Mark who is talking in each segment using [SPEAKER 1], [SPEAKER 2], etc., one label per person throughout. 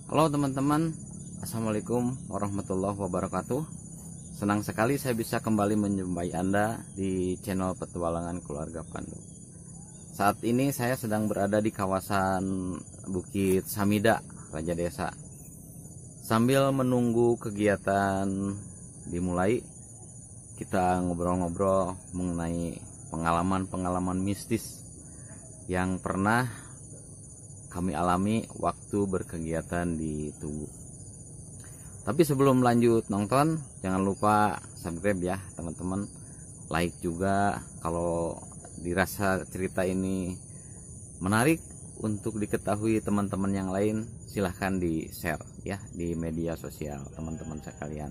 [SPEAKER 1] Halo teman-teman, Assalamualaikum warahmatullahi wabarakatuh. Senang sekali saya bisa kembali menjumpai Anda di channel Petualangan Keluarga Pandu. Saat ini saya sedang berada di kawasan Bukit Samida, Raja Desa. Sambil menunggu kegiatan dimulai, kita ngobrol-ngobrol mengenai pengalaman-pengalaman mistis yang pernah kami alami waktu berkegiatan di Tugu. Tapi sebelum lanjut nonton, jangan lupa subscribe ya teman-teman, like juga kalau dirasa cerita ini menarik untuk diketahui teman-teman yang lain. Silahkan di share ya di media sosial teman-teman sekalian.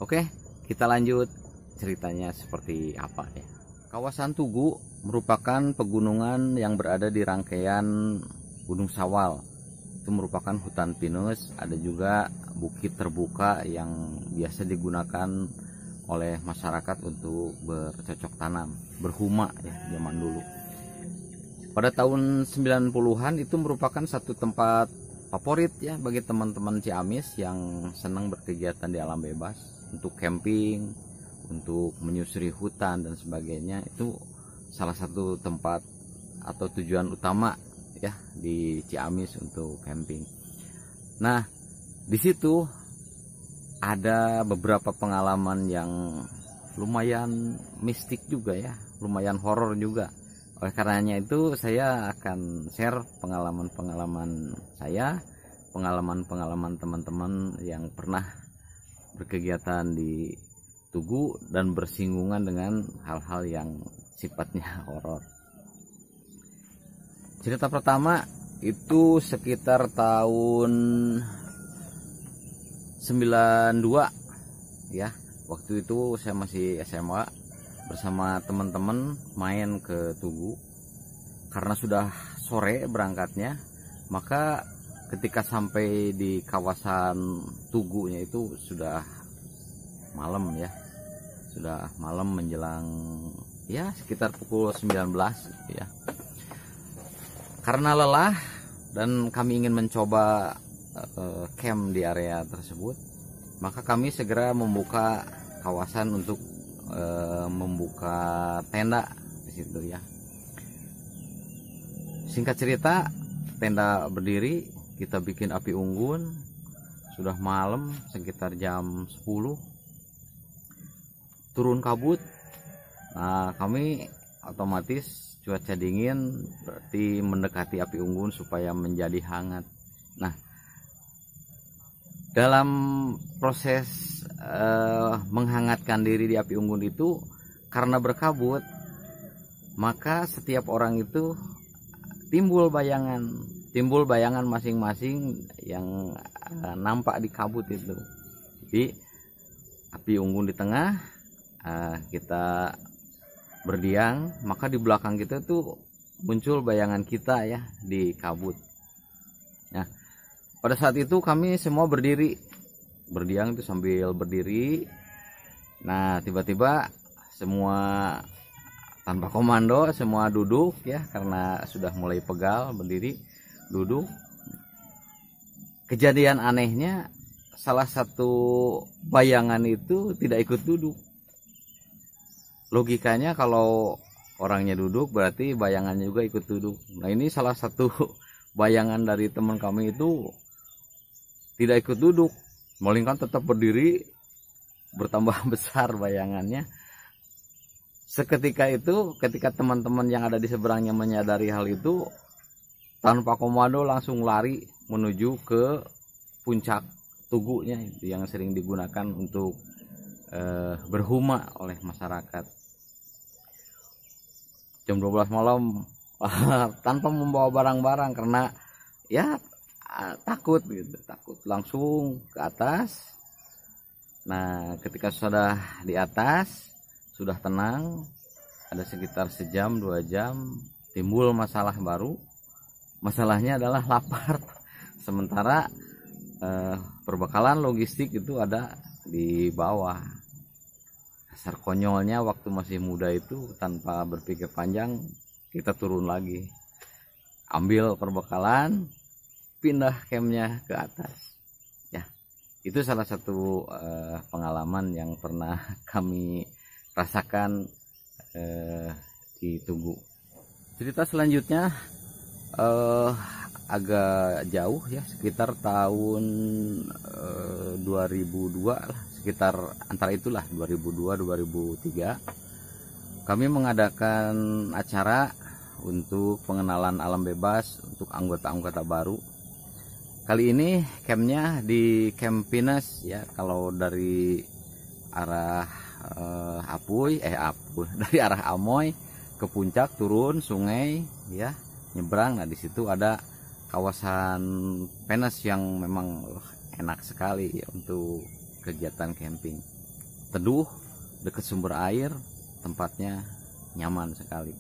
[SPEAKER 1] Oke, kita lanjut ceritanya seperti apa ya. Kawasan Tugu merupakan pegunungan yang berada di rangkaian Gunung Sawal. Itu merupakan hutan pinus, ada juga bukit terbuka yang biasa digunakan oleh masyarakat untuk bercocok tanam, berhuma ya zaman dulu. Pada tahun 90-an itu merupakan satu tempat favorit ya bagi teman-teman Ciamis yang senang berkegiatan di alam bebas, untuk camping, untuk menyusuri hutan dan sebagainya. Itu salah satu tempat atau tujuan utama ya di Ciamis untuk camping. Nah, di situ ada beberapa pengalaman yang lumayan mistik juga ya, lumayan horor juga. Oleh karenanya itu saya akan share pengalaman-pengalaman saya, pengalaman-pengalaman teman-teman yang pernah berkegiatan di Tugu dan bersinggungan dengan hal-hal yang sifatnya horor. Cerita pertama itu sekitar tahun 92 ya. Waktu itu saya masih SMA, bersama teman-teman main ke Tugu. Karena sudah sore berangkatnya, maka ketika sampai di kawasan Tugunya itu sudah malam ya. Sudah malam menjelang ya sekitar pukul 19 ya. Karena lelah dan kami ingin mencoba camp di area tersebut, maka kami segera membuka kawasan untuk membuka tenda di situ ya. Singkat cerita, tenda berdiri, kita bikin api unggun. Sudah malam sekitar jam 10. Turun kabut. Nah, kami otomatis cuaca dingin, berarti mendekati api unggun supaya menjadi hangat. Nah, dalam proses menghangatkan diri di api unggun itu, karena berkabut, maka setiap orang itu timbul bayangan masing-masing yang nampak di kabut itu. Jadi api unggun di tengah, kita berdiam, maka di belakang kita tuh muncul bayangan kita ya di kabut. Nah, pada saat itu kami semua berdiri, berdiam itu sambil berdiri. Nah, tiba-tiba semua tanpa komando semua duduk ya, karena sudah mulai pegal, berdiri, duduk. Kejadian anehnya, salah satu bayangan itu tidak ikut duduk. Logikanya kalau orangnya duduk berarti bayangannya juga ikut duduk. Nah, ini salah satu bayangan dari teman kami itu tidak ikut duduk, melainkan tetap berdiri, bertambah besar bayangannya. Seketika itu, ketika teman-teman yang ada di seberangnya menyadari hal itu, tanpa komando langsung lari menuju ke puncak Tugunya itu yang sering digunakan untuk berhuma oleh masyarakat. Jam 12 malam tanpa membawa barang-barang karena ya takut gitu, takut langsung ke atas. Nah, ketika sudah di atas, sudah tenang, ada sekitar sejam 2 jam, timbul masalah baru. Masalahnya adalah lapar. Sementara perbekalan logistik itu ada di bawah. Dasar konyolnya waktu masih muda itu, tanpa berpikir panjang kita turun lagi, ambil perbekalan, pindah campnya ke atas. Ya, itu salah satu pengalaman yang pernah kami rasakan di Tugu. Cerita selanjutnya agak jauh ya, sekitar tahun 2002 lah, sekitar antara itulah 2002-2003 kami mengadakan acara untuk pengenalan alam bebas untuk anggota-anggota baru. Kali ini campnya di Camp Pinus ya, kalau dari arah dari arah Amoy ke puncak turun sungai ya, nyebrang. Nah di situ ada kawasan Pinus yang memang enak sekali ya untuk kegiatan camping. Teduh, dekat sumber air, tempatnya nyaman sekali.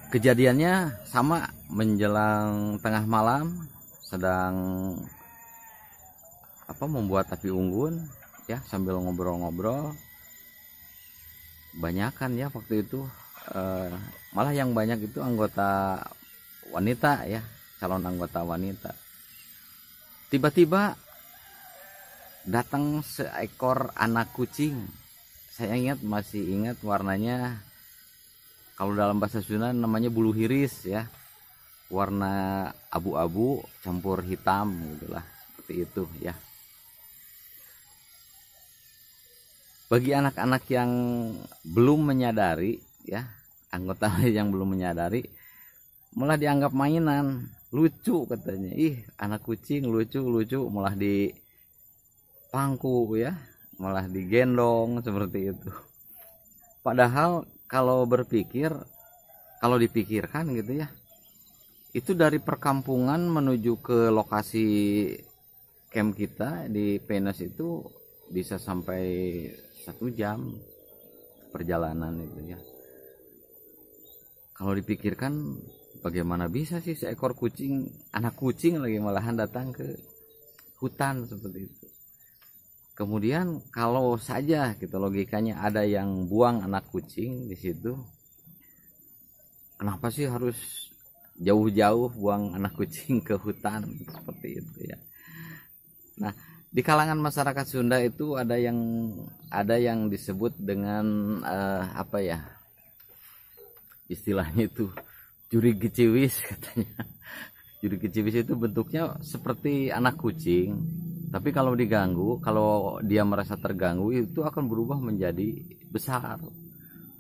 [SPEAKER 1] Kejadiannya sama menjelang tengah malam, sedang membuat api unggun ya, sambil ngobrol-ngobrol. Banyakan ya waktu itu, malah yang banyak itu anggota wanita ya, calon anggota wanita. Tiba-tiba datang seekor anak kucing. Saya masih ingat warnanya, kalau dalam bahasa Sunda namanya bulu hiris ya, warna abu-abu campur hitam gitulah, seperti itu ya. Bagi anak-anak yang belum menyadari ya, anggota yang belum menyadari, malah dianggap mainan, lucu katanya. Ih, anak kucing lucu, malah dipangku ya, malah digendong seperti itu. Padahal kalau dipikirkan gitu ya, itu dari perkampungan menuju ke lokasi camp kita di Pinus itu bisa sampai 1 jam perjalanan itu ya. Kalau dipikirkan, bagaimana bisa sih seekor kucing, anak kucing lagi malahan datang ke hutan seperti itu. Kemudian kalau saja kita logikanya ada yang buang anak kucing di situ, kenapa sih harus jauh-jauh buang anak kucing ke hutan seperti itu ya. Nah, di kalangan masyarakat Sunda itu ada yang disebut dengan istilahnya itu juri geciwis katanya. Juri geciwis itu bentuknya seperti anak kucing, tapi kalau diganggu, kalau dia merasa terganggu, itu akan berubah menjadi besar.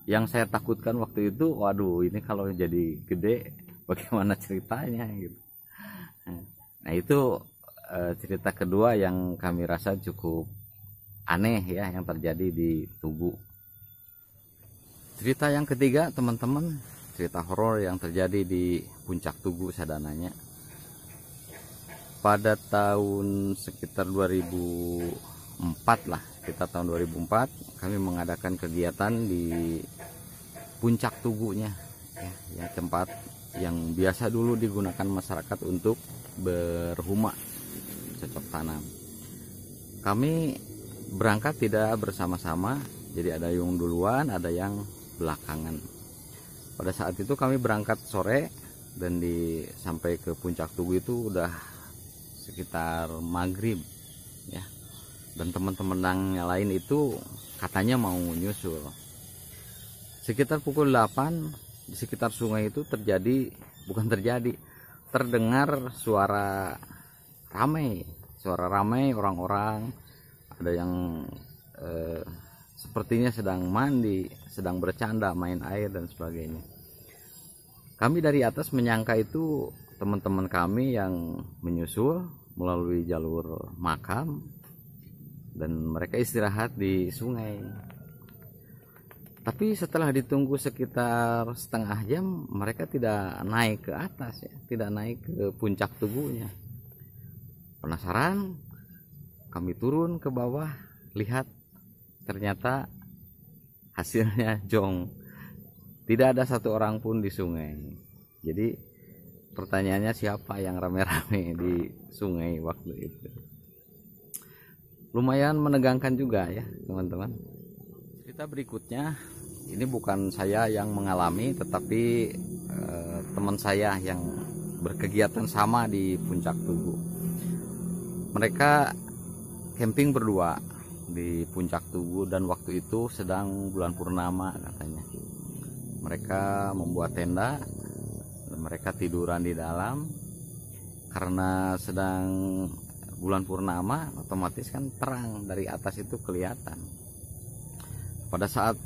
[SPEAKER 1] Yang saya takutkan waktu itu, waduh, ini kalau jadi gede bagaimana ceritanya gitu. Nah itu cerita kedua yang kami rasa cukup aneh ya, yang terjadi di Tugu. Cerita yang ketiga teman-teman, cerita horor yang terjadi di puncak Tugu Sadananya. Pada tahun sekitar 2004 lah, sekitar tahun 2004 kami mengadakan kegiatan di puncak Tugunya ya, yang tempat yang biasa dulu digunakan masyarakat untuk berhumah, cocok tanam. Kami berangkat tidak bersama-sama, jadi ada yang duluan, ada yang belakangan. Pada saat itu kami berangkat sore dan sampai ke puncak Tugu itu udah sekitar maghrib ya, dan teman-teman yang lain itu katanya mau nyusul. Sekitar pukul 8 di sekitar sungai itu terdengar suara ramai orang-orang. Ada yang sepertinya sedang mandi, sedang bercanda, main air dan sebagainya. Kami dari atas menyangka itu teman-teman kami yang menyusul melalui jalur makam, dan mereka istirahat di sungai. Tapi setelah ditunggu sekitar setengah jam, mereka tidak naik ke atas ya, tidak naik ke puncak Tugunya. Penasaran, kami turun ke bawah, lihat ternyata hasilnya jong. Tidak ada satu orang pun di sungai. Jadi pertanyaannya, siapa yang rame-rame di sungai waktu itu? Lumayan menegangkan juga ya teman-teman. Cerita berikutnya, ini bukan saya yang mengalami, tetapi teman saya yang berkegiatan sama di Puncak Tugu. Mereka camping berdua di Puncak Tugu dan waktu itu sedang bulan purnama katanya. Mereka membuat tenda dan mereka tiduran di dalam. Karena sedang bulan purnama, otomatis kan terang dari atas itu kelihatan. Pada saat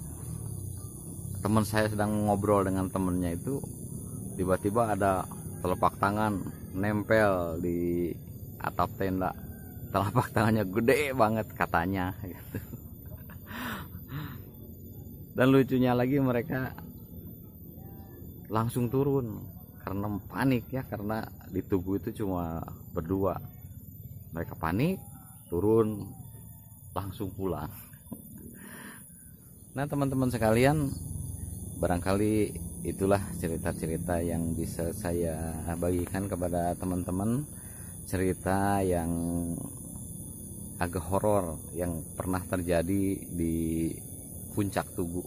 [SPEAKER 1] teman saya sedang ngobrol dengan temennya itu, tiba-tiba ada telapak tangan nempel di atap tenda. Telapak tangannya gede banget katanya gitu. Dan lucunya lagi mereka langsung turun karena panik ya, karena di Tugu itu cuma berdua. Mereka panik, turun, langsung pulang. Nah teman-teman sekalian, barangkali itulah cerita-cerita yang bisa saya bagikan kepada teman-teman. Cerita yang agak horor yang pernah terjadi di Puncak Tugu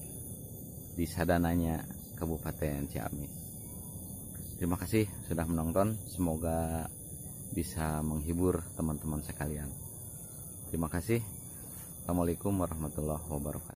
[SPEAKER 1] di Sadananya, Kabupaten Ciamis. Terima kasih sudah menonton, semoga bisa menghibur teman-teman sekalian. Terima kasih. Assalamualaikum warahmatullahi wabarakatuh.